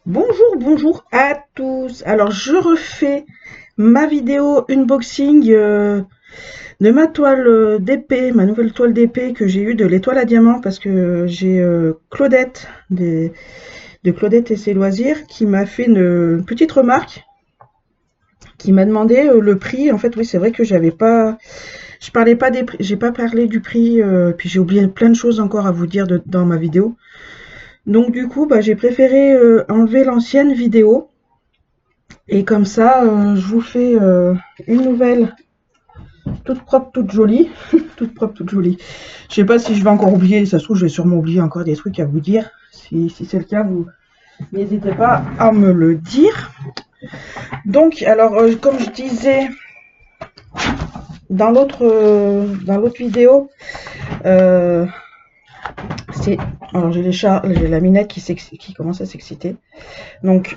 Bonjour à tous. Alors, je refais ma vidéo unboxing de ma toile d'épée, ma nouvelle toile d'épée que j'ai eue de l'étoile à diamant parce que j'ai Claudette de Claudette et ses loisirs qui m'a fait une petite remarque, qui m'a demandé le prix. En fait, oui, c'est vrai que je parlais pas des prix, j'ai pas parlé du prix, puis j'ai oublié plein de choses encore à vous dire dans ma vidéo. Donc du coup, bah, j'ai préféré enlever l'ancienne vidéo. Et comme ça, je vous fais une nouvelle toute propre, toute jolie. Toute propre, toute jolie. Je sais pas si je vais encore oublier, ça se trouve, je vais sûrement oublier encore des trucs à vous dire. Si c'est le cas, vous n'hésitez pas à me le dire. Donc, alors, comme je disais dans l'autre vidéo, euh, c'est. Alors, j'ai les chats, j'ai la minette qui commence à s'exciter. Donc,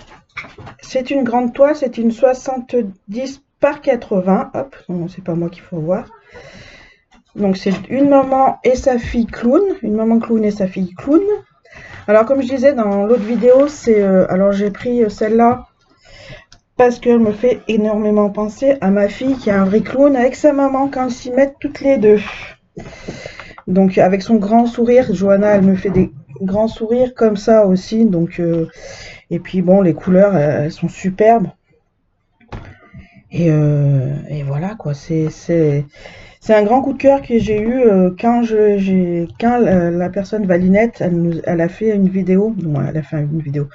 c'est une grande toile, c'est une 70 par 80. Hop, non, c'est pas moi qu'il faut voir. Donc c'est une maman et sa fille clown, une maman clown et sa fille clown. Alors comme je disais dans l'autre vidéo, alors j'ai pris celle-là parce qu'elle me fait énormément penser à ma fille qui a un vrai clown avec sa maman quand elles s'y mettent toutes les deux. Donc avec son grand sourire, Johanna elle me fait des grands sourires comme ça aussi. Donc et puis bon les couleurs elles sont superbes. Et voilà quoi, c'est un grand coup de cœur que j'ai eu quand la personne Valinette, elle a fait une vidéo, non, elle a fait une vidéo.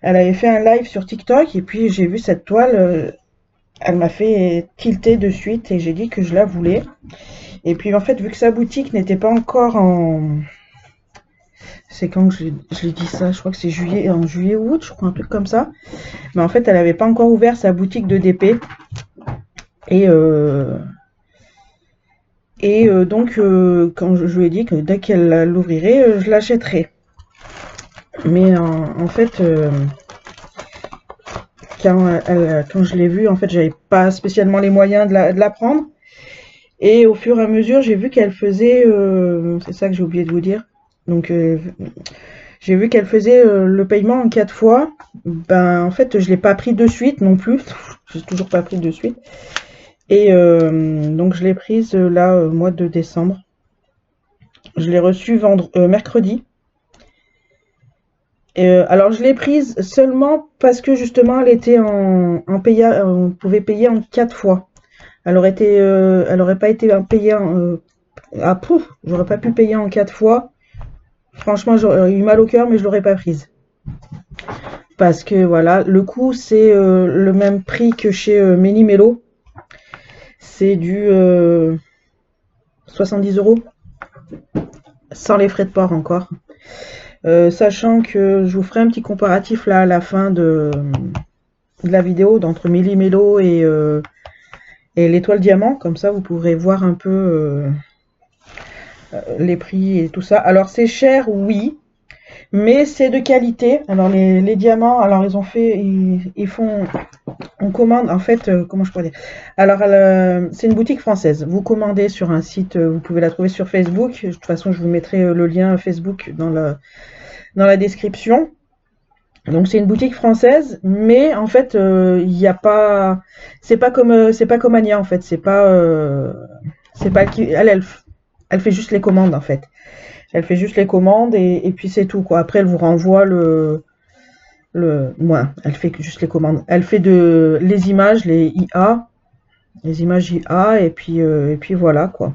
Elle avait fait un live sur TikTok et puis j'ai vu cette toile, elle m'a fait tilter de suite et j'ai dit que je la voulais. Et puis en fait, vu que sa boutique n'était pas encore en, c'est quand que je l'ai dit ça, je crois que c'est en juillet ou août, je crois un truc comme ça. Mais en fait, elle avait pas encore ouvert sa boutique de DP et donc, quand je lui ai dit que dès qu'elle l'ouvrirait, je l'achèterais. Mais en fait, quand je l'ai vue, en fait, j'avais pas spécialement les moyens de la prendre. Et au fur et à mesure, j'ai vu qu'elle faisait, c'est ça que j'ai oublié de vous dire. Donc, j'ai vu qu'elle faisait le paiement en 4 fois. Ben, en fait, je l'ai pas pris de suite non plus. J'ai toujours pas pris de suite. Et donc, je l'ai prise là, au mois de décembre. Je l'ai reçue mercredi. Alors je l'ai prise seulement parce que justement elle était en paya, on pouvait payer en 4 fois. Elle aurait pas été payée pouf, j'aurais pas pu payer en 4 fois. Franchement, j'aurais eu mal au cœur, mais je l'aurais pas prise. Parce que voilà, le coût c'est le même prix que chez Méli-Mélo. C'est du 70 € sans les frais de port encore. Sachant que je vous ferai un petit comparatif là à la fin de la vidéo d'entre Méli-Mélo et l'étoile diamant, comme ça vous pourrez voir un peu les prix et tout ça. Alors c'est cher, oui, mais c'est de qualité. Alors les diamants, alors ils font, on commande en fait, comment je pourrais dire. Alors c'est une boutique française. Vous commandez sur un site, vous pouvez la trouver sur Facebook. De toute façon, je vous mettrai le lien Facebook dans la description. Donc c'est une boutique française, mais en fait il y a pas, c'est pas comme Ania en fait, c'est pas elle fait juste les commandes en fait. Elle fait juste les commandes et puis c'est tout quoi. Après elle vous renvoie elle fait juste les commandes. Elle fait les images, les images IA et puis voilà quoi.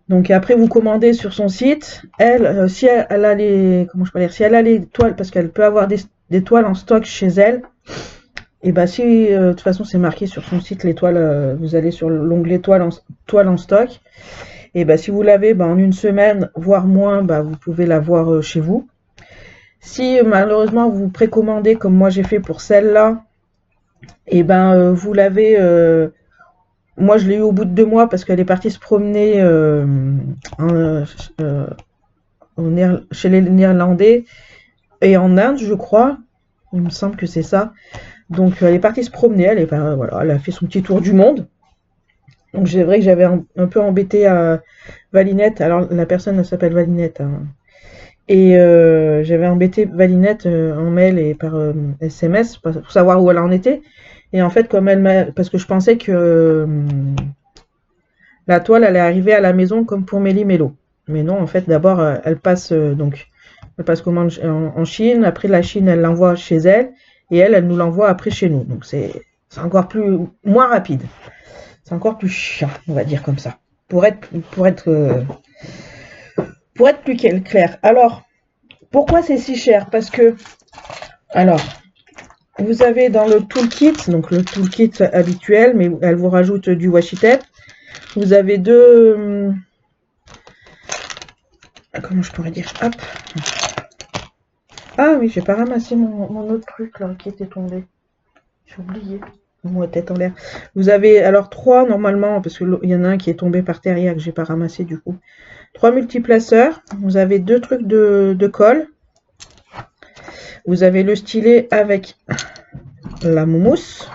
Donc après vous commandez sur son site. Elle, si elle a les, comment je peux dire, si elle a les toiles, parce qu'elle peut avoir des toiles en stock chez elle. Et bah si de toute façon c'est marqué sur son site les toiles, vous allez sur l'onglet toile en stock. Et bah si vous l'avez en une semaine voire moins, bah vous pouvez l'avoir chez vous. Si malheureusement vous précommandez comme moi j'ai fait pour celle-là, et vous l'avez. Moi je l'ai eu au bout de 2 mois parce qu'elle est partie se promener en, chez les Néerlandais et en Inde, je crois. Il me semble que c'est ça. Donc elle est partie se promener, voilà, elle a fait son petit tour du monde. Donc c'est vrai que j'avais un peu embêté à Valinette. Alors la personne elle s'appelle Valinette. Hein. Et j'avais embêté Valinette en mail et par SMS pour savoir où elle en était. Et en fait, comme elle m'a... Parce que je pensais que la toile allait arriver à la maison comme pour Méli Mélo. Mais non, en fait, d'abord, elle passe elle passe commande en Chine. Après, la Chine, elle l'envoie chez elle. Et elle nous l'envoie après chez nous. Donc, c'est encore moins rapide. C'est encore plus chiant, on va dire comme ça. Pour être, pour être, euh, pour être plus clair. Alors, pourquoi c'est si cher? Parce que, alors, vous avez dans le toolkit, donc le toolkit habituel, mais elle vous rajoute du washi tape. Vous avez deux, comment je pourrais dire? Hop. Ah oui, j'ai pas ramassé mon autre truc là qui était tombé. J'ai oublié. Moi, tête en l'air. Vous avez alors trois normalement, parce qu'il y en a un qui est tombé par terre hier que j'ai pas ramassé du coup. Trois multiplaceurs. Vous avez deux trucs de colle. Vous avez le stylet avec la mousse.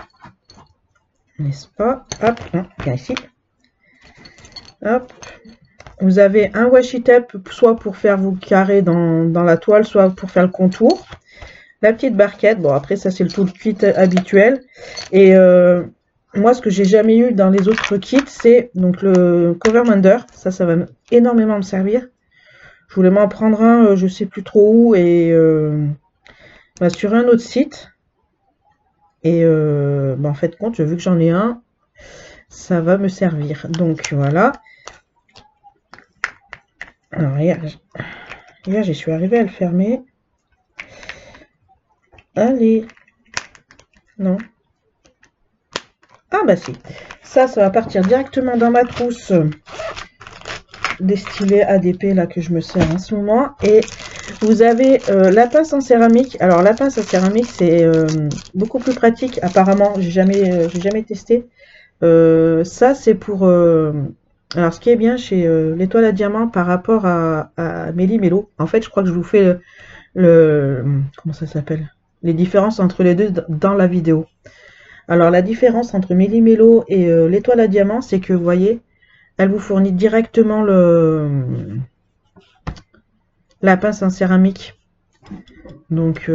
N'est-ce pas? Hop, non, viens ici. Hop. Vous avez un washi tape, soit pour faire vos carrés dans la toile, soit pour faire le contour. La petite barquette, bon après ça c'est le toolkit habituel. Et moi ce que j'ai jamais eu dans les autres kits, c'est donc le cover mender. Ça va énormément me servir. Je voulais m'en prendre un, je sais plus trop où, et sur un autre site. Et en fait compte, vu que j'en ai un, ça va me servir. Donc voilà. Alors hier j'y suis arrivée à le fermer. Allez. Non. Ah bah si. Ça va partir directement dans ma trousse des stylets ADP là que je me sers en ce moment. Et vous avez la pince en céramique. Alors la pince en céramique c'est beaucoup plus pratique. Apparemment, j'ai jamais testé. Ça c'est pour... alors ce qui est bien chez l'étoile à diamant par rapport à Méli Mélo. En fait, je crois que je vous fais comment ça s'appelle? Les différences entre les deux dans la vidéo. Alors la différence entre Méli Mélo et l'étoile à diamant, c'est que vous voyez, elle vous fournit directement la pince en céramique. Donc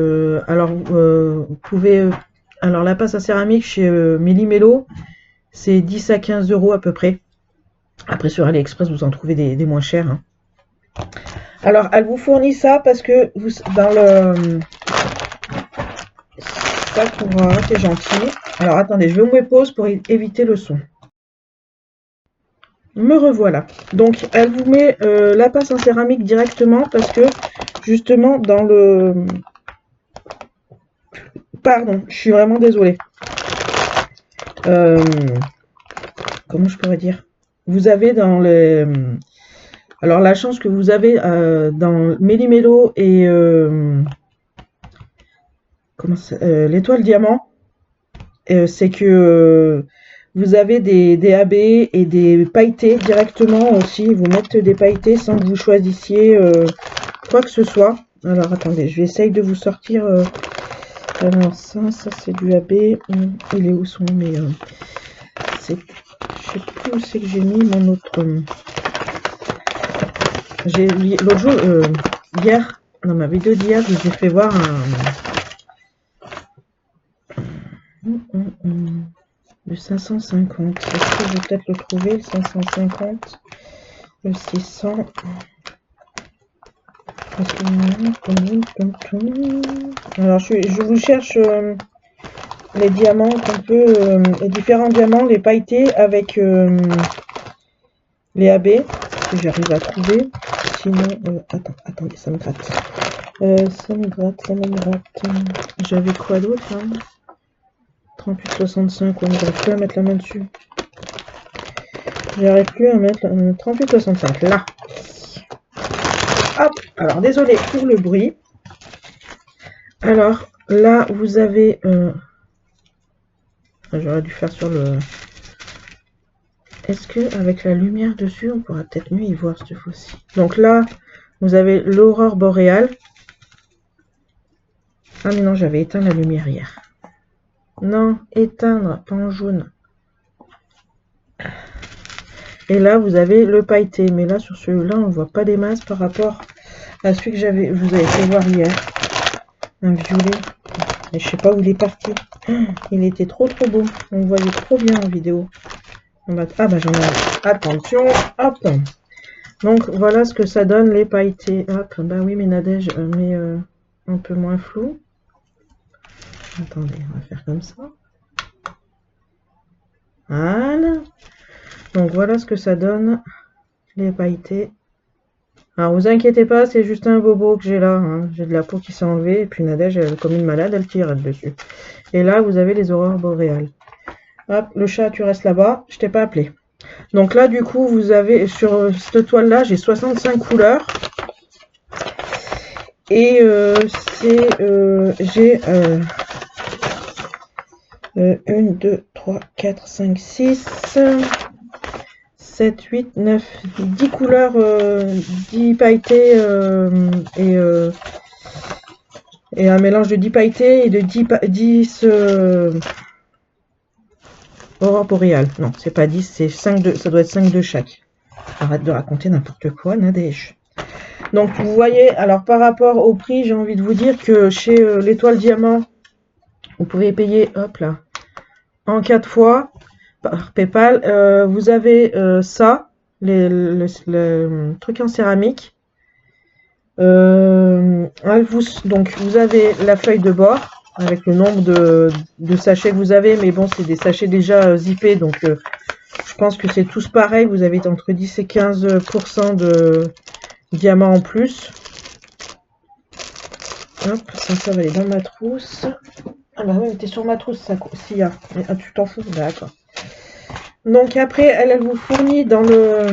alors vous pouvez alors la pince en céramique chez Méli Mélo, c'est 10 à 15 € à peu près. Après sur AliExpress vous en trouvez des moins chers. Hein. Alors elle vous fournit ça parce que vous dans le ça pourra, c'est gentil. Alors attendez, je vais me pause pour éviter le son. Me revoilà. Donc elle vous met la pince en céramique directement parce que justement dans le... Pardon, je suis vraiment désolée. Comment je pourrais dire? Vous avez dans les... Alors la chance que vous avez dans Méli Mélo et l'étoile diamant, c'est que vous avez des AB et des pailletés directement aussi. Vous mettez des pailletés sans que vous choisissiez quoi que ce soit. Alors attendez, je vais essayer de vous sortir. Alors ça c'est du AB. Il est où son mais je sais plus où c'est que j'ai mis mon autre. J'ai l'autre jour hier dans ma vidéo d'hier, je vous ai fait voir le 550. Est-ce que je vais peut-être le trouver, le 550, le 600. Alors je vous cherche les diamants qu'on peut, les différents diamants, les pailletés avec les AB, si j'arrive à trouver. Sinon, attendez, ça me gratte. Ça me gratte. J'avais quoi d'autre hein 38,65, on n'arrive plus à mettre la main dessus. J'arrive plus à mettre 38,65, là. Hop, alors désolé pour le bruit. Alors, là, vous avez... j'aurais dû faire sur le... Est-ce que avec la lumière dessus, on pourra peut-être mieux y voir cette fois-ci. Donc là, vous avez l'aurore boréale. Ah mais non, j'avais éteint la lumière hier. Non, éteindre, pas en jaune. Et là, vous avez le pailleté. Mais là, sur celui-là, on ne voit pas des masses par rapport à celui que vous avez fait voir hier. Un violet. Mais je sais pas où il est parti. Il était trop beau. On le voyait trop bien en vidéo. Ah bah j'en ai. Attention, hop. Donc voilà ce que ça donne les pailletés. Hop, bah oui mais Nadège, mais un peu moins flou. Attendez, on va faire comme ça. Voilà. Donc voilà ce que ça donne les pailletés. Alors vous inquiétez pas, c'est juste un bobo que j'ai là. Hein. J'ai de la peau qui s'est enlevée et puis Nadège, comme une malade, elle tire dessus. Et là vous avez les aurores boréales. Hop, le chat, tu restes là-bas. Je t'ai pas appelé. Donc là, du coup, vous avez sur cette toile-là, j'ai 65 couleurs. Et j'ai 1, 2, 3, 4, 5, 6, 7, 8, 9, 10 couleurs, 10 pailletés et un mélange de 10 pailletés et de 10 aurores boréales. Non, c'est pas 10, c'est 5 de, ça doit être 5 de chaque. Arrête de raconter n'importe quoi, Nadège. Donc vous voyez, alors par rapport au prix, j'ai envie de vous dire que chez l'étoile diamant, vous pouvez payer, hop là, en 4 fois par PayPal. Vous avez ça, le truc en céramique. Donc vous avez la feuille de bord avec le nombre de sachets que vous avez, mais bon, c'est des sachets déjà zippés, donc je pense que c'est tous pareil. Vous avez entre 10 et 15% de diamants en plus. Hop, ça va aller dans ma trousse. Ah bah oui, mais t'es sur ma trousse, ça, s'il y a. Ah, tu t'en fous, d'accord. Donc après, elle vous fournit dans le...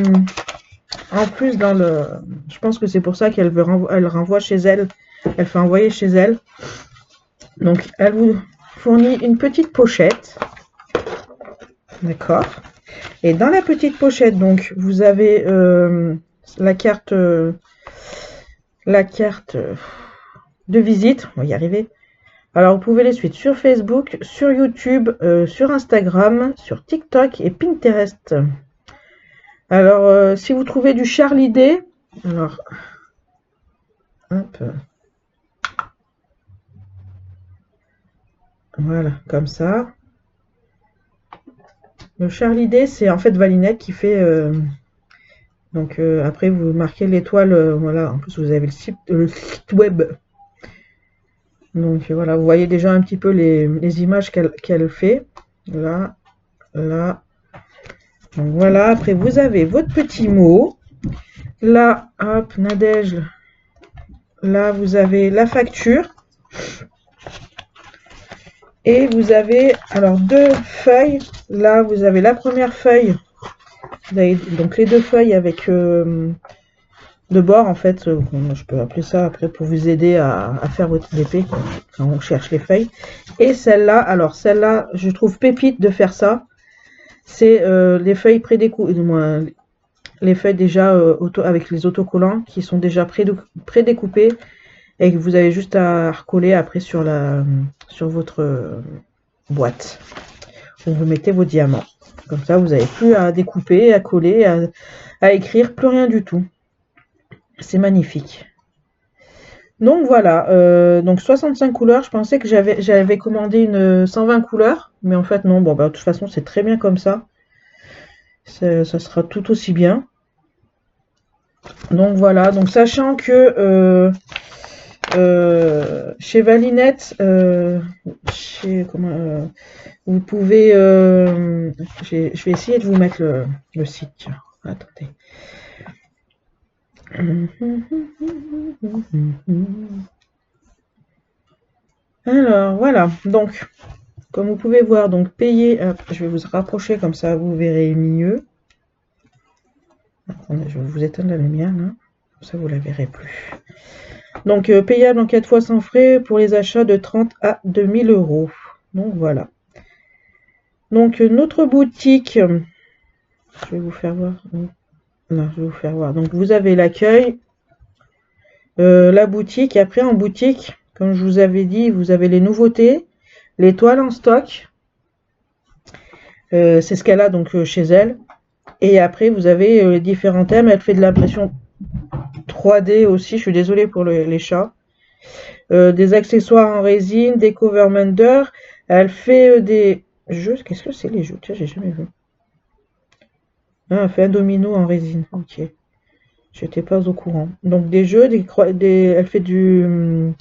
En plus, dans le... Je pense que c'est pour ça qu'elle elle renvoie chez elle. Elle fait envoyer chez elle. Donc, elle vous fournit une petite pochette. D'accord. Et dans la petite pochette, donc, vous avez la carte de visite. On va y arriver. Alors, vous pouvez les suivre sur Facebook, sur YouTube, sur Instagram, sur TikTok et Pinterest. Alors, si vous trouvez du Charlie Day, alors, hop, voilà, comme ça. Le Charlie Day, c'est en fait Valinette qui fait... donc, après, vous marquez l'étoile, voilà, en plus, vous avez le site web. Donc, voilà, vous voyez déjà un petit peu les images qu'elle fait. Là, là. Donc, voilà, après, vous avez votre petit mot. Là, hop, Nadège. Là, vous avez la facture. Et vous avez, alors, 2 feuilles. Là, vous avez la première feuille. Vous avez donc les 2 feuilles avec de bord, en fait. Je peux appeler ça après pour vous aider à faire votre DP, quoi, quand on cherche les feuilles. Et celle-là, alors, celle-là, je trouve pépite de faire ça. C'est les feuilles prédécoupées, les feuilles déjà avec les autocollants qui sont déjà prédécoupées et que vous avez juste à recoller après sur votre boîte où vous mettez vos diamants. Comme ça, vous n'avez plus à découper, à coller, à écrire, plus rien du tout. C'est magnifique. Donc voilà, donc 65 couleurs. Je pensais que j'avais commandé une 120 couleurs, mais en fait non. Bon, bah, de toute façon, c'est très bien comme ça. Ça sera tout aussi bien. Donc voilà, donc sachant que chez Valinette, vous pouvez... je vais essayer de vous mettre le site. Tiens, attendez. Alors voilà, donc comme vous pouvez voir, donc payer, je vais vous rapprocher comme ça vous verrez mieux. Attendez, je vais vous éteindre la lumière là, comme ça vous la verrez plus. Donc payable en 4 fois sans frais pour les achats de 30 à 2000 €. Donc voilà. Donc notre boutique, je vais vous faire voir. Non, je vais vous faire voir. Donc vous avez l'accueil, la boutique, et après en boutique, comme je vous avais dit, vous avez les nouveautés, les toiles en stock. C'est ce qu'elle a donc chez elle. Et après vous avez les différents thèmes. Elle fait de l'impression 3D aussi, je suis désolée pour les chats. Des accessoires en résine, des covermender. Elle fait des jeux. Qu'est-ce que c'est les jeux? Tiens, j'ai jamais vu. Ah, elle fait un domino en résine. Ok. J'étais pas au courant. Donc des jeux, elle fait du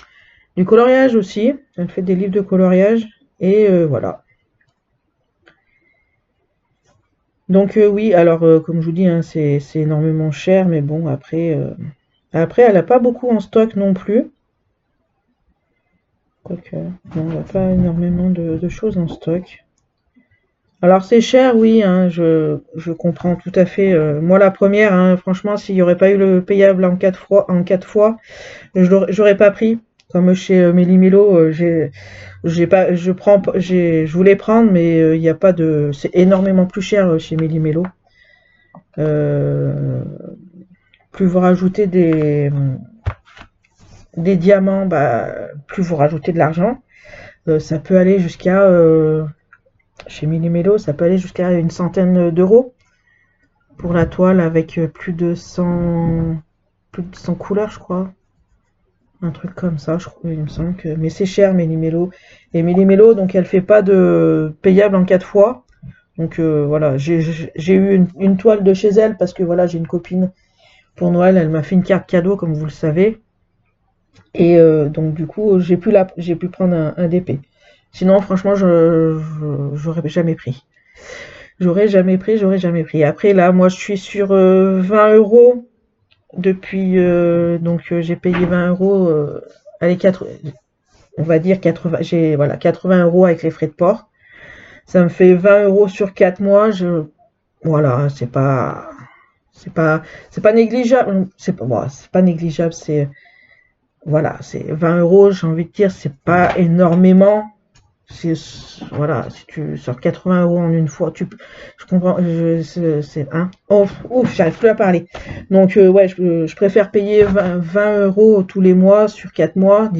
coloriage aussi. Elle fait des livres de coloriage. Et voilà. Donc oui, alors comme je vous dis, hein, c'est énormément cher, mais bon, après, elle n'a pas beaucoup en stock non plus. Quoique, non, elle n'a pas énormément de choses en stock. Alors c'est cher, oui, hein, je comprends tout à fait. Moi la première, hein, franchement, s'il n'y aurait pas eu le payable en quatre fois, j'aurais pas pris. Comme chez Méli-Mélo, j'ai pas, je prends, je voulais prendre, mais il n'y a pas de, c'est énormément plus cher chez Méli-Mélo. Euh, Plus vous rajoutez des diamants, bah, plus vous rajoutez de l'argent. Ça peut aller jusqu'à, chez Millimélo, ça peut aller jusqu'à une centaine d'euros pour la toile avec plus de 100 couleurs, je crois. Un truc comme ça, je crois, il me semble que, mais c'est cher, Millimélo. Et Millimélo, donc elle fait pas de payable en 4 fois. Donc voilà, j'ai eu une toile de chez elle parce que voilà, j'ai une copine pour Noël, elle m'a fait une carte cadeau, comme vous le savez. Et donc du coup, j'ai pu prendre un DP. Sinon, franchement, j'aurais jamais pris. J'aurais jamais pris. Après, là, moi, je suis sur 20 euros depuis. Donc, j'ai payé 20 euros. Allez, on va dire 80. J'ai voilà 80 euros avec les frais de port. Ça me fait 20 euros sur 4 mois. Voilà, c'est pas négligeable. C'est pas, bon, c'est pas négligeable. Voilà, c'est 20 euros. J'ai envie de dire, c'est pas énormément. C'est voilà, si tu sors 80 euros en une fois, je comprends, c'est hein. Oh, ouf, j'arrive plus à parler. Donc ouais, je préfère payer 20 euros tous les mois sur 4 mois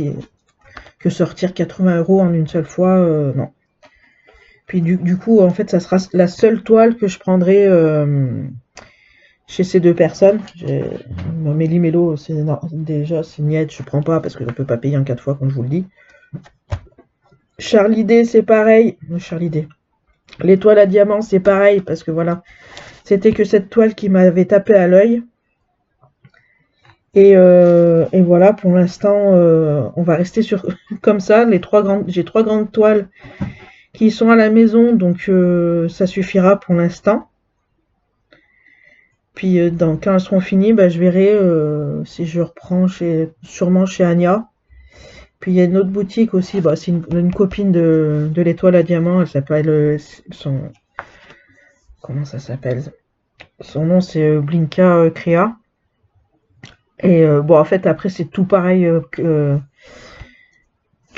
que sortir 80 euros en une seule fois, non. Puis du coup, en fait, ça sera la seule toile que je prendrai chez ces deux personnes. Méli Mélo, déjà c'est niette, je prends pas parce que je peux pas payer en 4 fois, comme je vous le dis. Charlie D, c'est pareil. Charlie D. Les toiles à diamant, c'est pareil, parce que voilà, c'était que cette toile qui m'avait tapé à l'œil. Et voilà, pour l'instant, on va rester sur comme ça. J'ai trois grandes toiles qui sont à la maison, donc ça suffira pour l'instant. Puis quand elles seront finies, bah, je verrai si je reprends sûrement chez Anya. Puis il y a une autre boutique aussi, bah, c'est une copine de l'étoile à diamant, elle s'appelle comment ça s'appelle? Son nom c'est Blinka Créa. Et bon en fait après c'est tout pareil que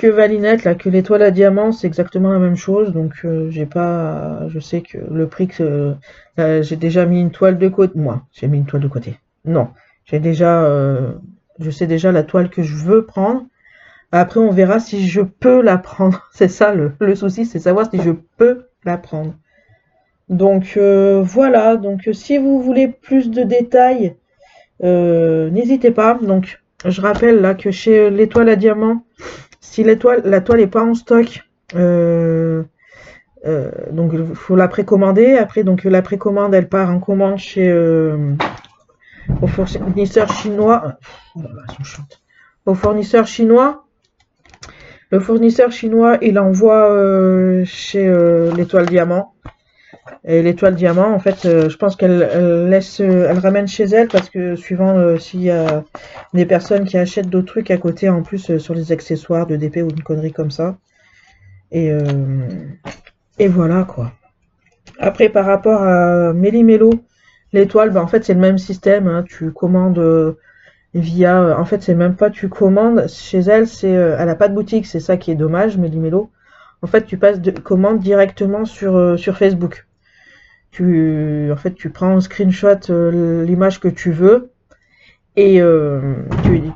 Valinette, là, que l'étoile à diamant, c'est exactement la même chose, donc je sais que le prix que j'ai déjà mis une toile de côté, moi, j'ai mis une toile de côté. Non, je sais déjà la toile que je veux prendre. Après, on verra si je peux la prendre. C'est ça le souci, c'est savoir si je peux la prendre. Donc voilà. Donc si vous voulez plus de détails, n'hésitez pas. Donc je rappelle là que chez l'étoile à diamant, si la toile est pas en stock, donc il faut la précommander. Après, donc la précommande, elle part en commande chez au fournisseur chinois. Oh là là, elles sont chiantes. Au fournisseur chinois. Le fournisseur chinois, il envoie chez l'étoile diamant. Et l'étoile diamant, en fait, je pense elle ramène chez elle parce que suivant s'il y a des personnes qui achètent d'autres trucs à côté en plus sur les accessoires de DP ou une connerie comme ça. Et, euh, et voilà quoi. Après, par rapport à Méli-Mélo, l'étoile, bah, en fait, c'est le même système. Hein. Tu commandes via. En fait, c'est même pas tu commandes. Chez elle, elle a pas de boutique. C'est ça qui est dommage, Méli-Mélo. En fait, tu passes de commande directement sur Facebook. En fait, tu prends en screenshot l'image que tu veux et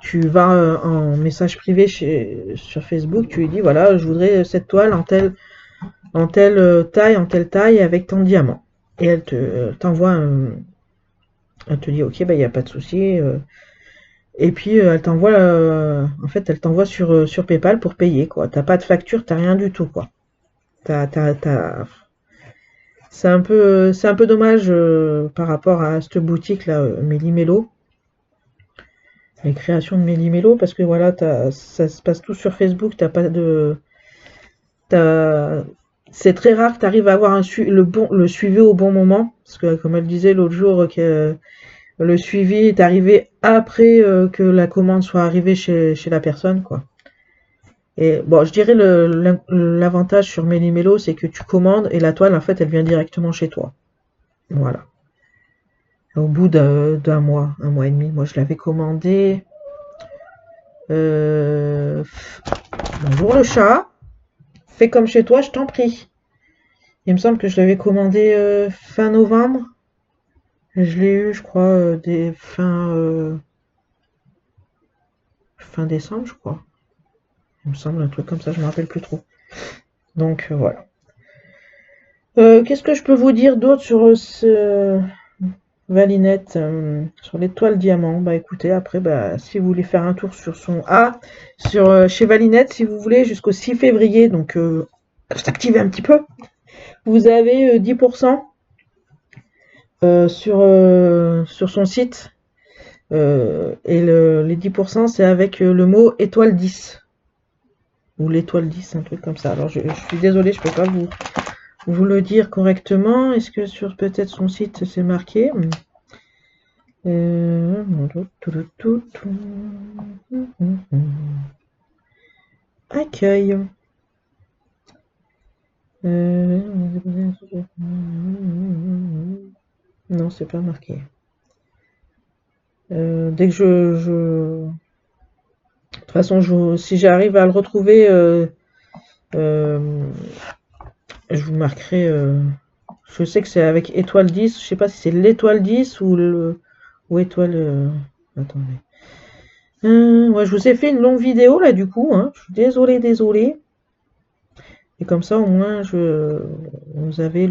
tu vas en message privé sur Facebook. Tu lui dis voilà, je voudrais cette toile en telle taille avec tant de diamants. Et elle t'envoie Elle te dit ok, bah il n'y a pas de souci. Et puis elle t'envoie, en fait, elle t'envoie sur PayPal pour payer, quoi. T'as pas de facture, t'as rien du tout, quoi. T'as, t'as, t'as... C'est un peu dommage par rapport à cette boutique là, Méli-Mélo, les créations de Méli-Mélo, parce que voilà, ça se passe tout sur Facebook, t'as pas de, t'as, c'est très rare que tu arrives à avoir le suivi au bon moment, parce que comme elle disait l'autre jour que le suivi est arrivé après que la commande soit arrivée chez la personne, quoi. Et bon, je dirais l'avantage sur Méli-Mélo, c'est que tu commandes et la toile, en fait, elle vient directement chez toi. Voilà. Au bout d'un mois, un mois et demi, moi je l'avais commandé. Euh, Bonjour le chat, fais comme chez toi, je t'en prie. Il me semble que je l'avais commandé fin novembre. Je l'ai eu, je crois, fin décembre, je crois. Il me semble un truc comme ça, je me rappelle plus trop. Donc voilà. Qu'est-ce que je peux vous dire d'autre sur ce Valinette, sur l'étoile diamant? Bah écoutez, après, bah si vous voulez faire un tour sur chez Valinette, si vous voulez, jusqu'au 6 février, donc s'activer un petit peu. Vous avez 10% sur son site. Et les 10%, c'est avec le mot étoile 10. Ou l'étoile 10, un truc comme ça. Alors je suis désolée, je peux pas vous le dire correctement. Est-ce que sur peut-être son site c'est marqué? Accueil. Non, c'est pas marqué. Dès que de toute façon, si j'arrive à le retrouver, je vous marquerai. Je sais que c'est avec étoile 10. Je sais pas si c'est l'étoile 10 ou étoile. Attendez. Ouais, je vous ai fait une longue vidéo là du coup. Hein. Je suis désolée. Et comme ça, au moins, vous avez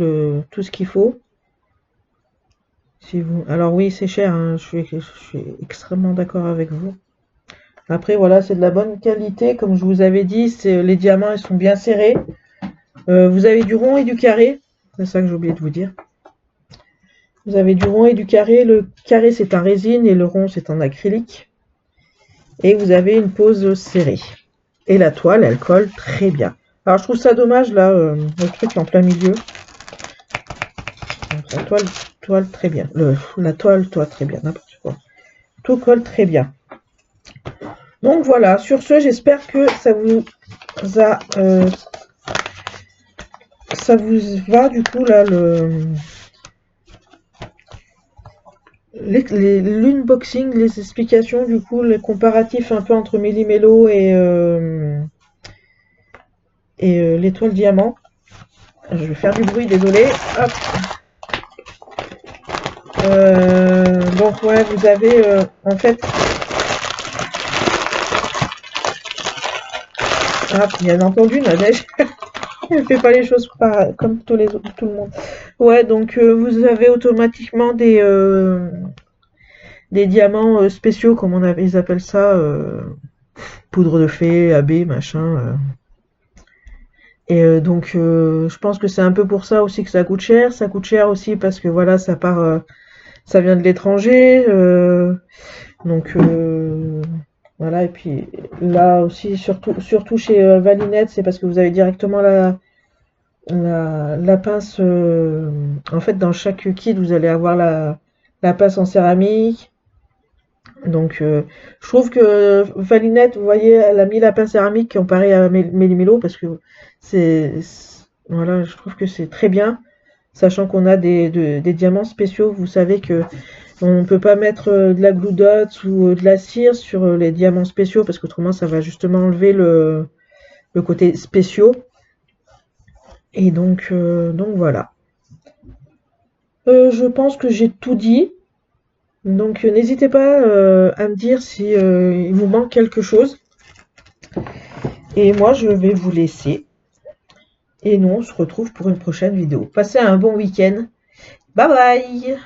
tout ce qu'il faut. Alors oui, c'est cher. Hein. Je suis extrêmement d'accord avec vous. Après, voilà, c'est de la bonne qualité. Comme je vous avais dit, les diamants, ils sont bien serrés. Vous avez du rond et du carré. C'est ça que j'ai oublié de vous dire. Vous avez du rond et du carré. Le carré, c'est en résine et le rond, c'est en acrylique. Et vous avez une pose serrée. Et la toile, elle colle très bien. Alors, je trouve ça dommage, là, le truc en plein milieu. Donc, la toile très bien. La toile très bien, n'importe quoi. Tout colle très bien. Donc, voilà. Sur ce, j'espère que ça vous va, du coup, là, l'unboxing, les explications, du coup, les comparatifs un peu entre Méli-Mélo et l'étoile diamant. Je vais faire du bruit, désolé. Hop. Donc ouais, vous avez en fait. Ah, bien entendu, Nadège. Elle fait pas les choses comme tout le monde. Ouais, donc vous avez automatiquement des diamants spéciaux, comme ils appellent ça, poudre de fée, AB, machin. Et donc je pense que c'est un peu pour ça aussi que ça coûte cher. Ça coûte cher aussi parce que voilà, ça vient de l'étranger. Donc voilà, et puis là aussi, surtout chez Valinette, c'est parce que vous avez directement la pince. En fait, dans chaque kit, vous allez avoir la pince en céramique. Donc, je trouve que Valinette, vous voyez, elle a mis la pince céramique comparée à Méli-Mélo parce que voilà, je trouve que c'est très bien, sachant qu'on a des diamants spéciaux. Vous savez que on ne peut pas mettre de la glue dot ou de la cire sur les diamants spéciaux parce qu'autrement ça va justement enlever le côté spéciaux. Et donc voilà. Je pense que j'ai tout dit. Donc n'hésitez pas à me dire si il vous manque quelque chose. Et moi je vais vous laisser. Et nous on se retrouve pour une prochaine vidéo. Passez un bon week-end. Bye bye!